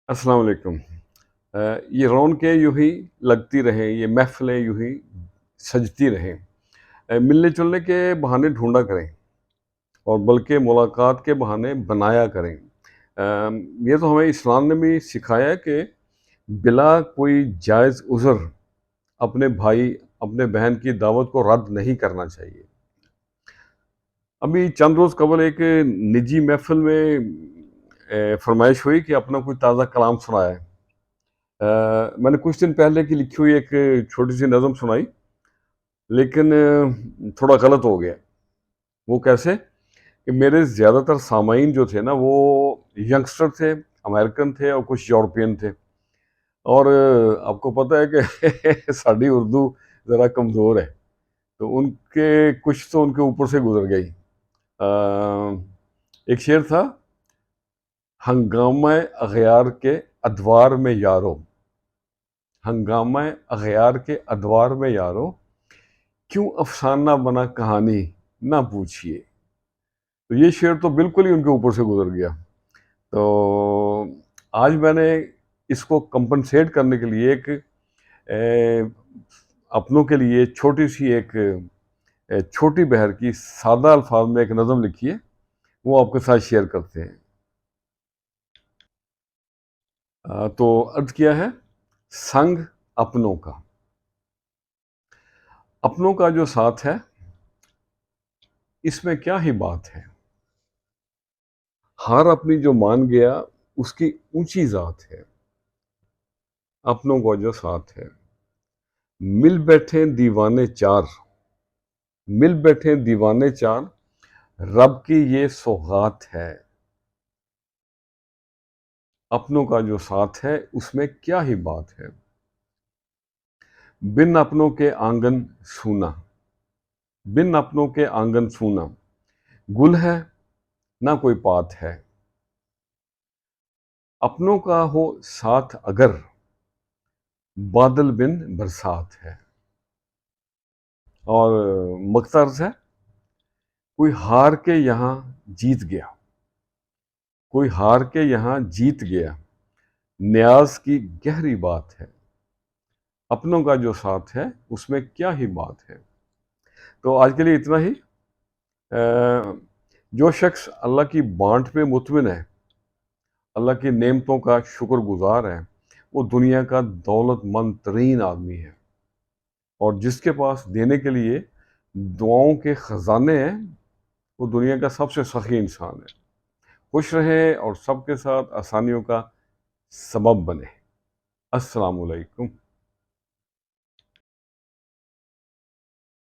अस्सलाम वालेकुम। ये रौनकें यूं ही लगती रहें, ये महफ़िलें यूं ही सजती रहें। मिलने जुलने के बहाने ढूंढा करें और बल्कि मुलाकात के बहाने बनाया करें। ये तो हमें इस्लाम ने भी सिखाया है कि बिला कोई जायज़ उज़र अपने भाई, अपने बहन की दावत को रद्द नहीं करना चाहिए। अभी चंद रोज़ कबल एक निजी महफ़िल में फरमाइश हुई कि अपना कोई ताज़ा कलाम सुनाए। मैंने कुछ दिन पहले की लिखी हुई एक छोटी-सी नज़म सुनाई, लेकिन थोड़ा गलत हो गया। वो कैसे? कि मेरे ज़्यादातर सामाईन जो थे ना, वो यंगस्टर थे, अमेरिकन थे और कुछ यूरोपियन थे। और आपको पता है कि साडी उर्दू ज़रा कमज़ोर है, तो उनके कुछ तो उनके ऊपर से गुज़र गई। एक शेर था, हंगामा अग़यार के अदवार में यारो, हंगामा अग़यार के अदवार में यारो, क्यों अफ़साना बना कहानी ना पूछिए। तो ये शेर तो बिल्कुल ही उनके ऊपर से गुज़र गया। तो आज मैंने इसको कंपनसेट करने के लिए एक अपनों के लिए छोटी-सी एक छोटी बहर की सादा अल्फाज में एक नज़म लिखी है, वो आपके साथ शेयर करते हैं। तो अर्ज़ किया है, संग अपनों का। अपनों का जो साथ है, इसमें क्या ही बात है। हार अपनी जो मान गया, उसकी ऊंची ज़ात है। अपनों का जो साथ है, मिल बैठे दीवाने चार, मिल बैठे दीवाने चार, रब की ये सौगात है। अपनों का जो साथ है, उसमें क्या ही बात है। बिन अपनों के आंगन सूना, बिन अपनों के आंगन सूना, गुल है ना कोई पात है। अपनों का हो साथ अगर, बादल बिन बरसात है। और मकसद है, कोई हार के यहाँ जीत गया, कोई हार के यहाँ जीत गया, न्याज की गहरी बात है। अपनों का जो साथ है, उसमें क्या ही बात है। तो आज के लिए इतना ही। जो शख्स अल्लाह की बांट पे मुतमिन है, अल्लाह की नेमतों का शुक्रगुजार है, वो दुनिया का दौलतमंद तरीन आदमी है। और जिसके पास देने के लिए दुआओं के खजाने हैं, वो दुनिया का सबसे सखी इंसान है। खुश रहे और सबके साथ आसानियों का सबब बने। अस्सलाम वालेकुम।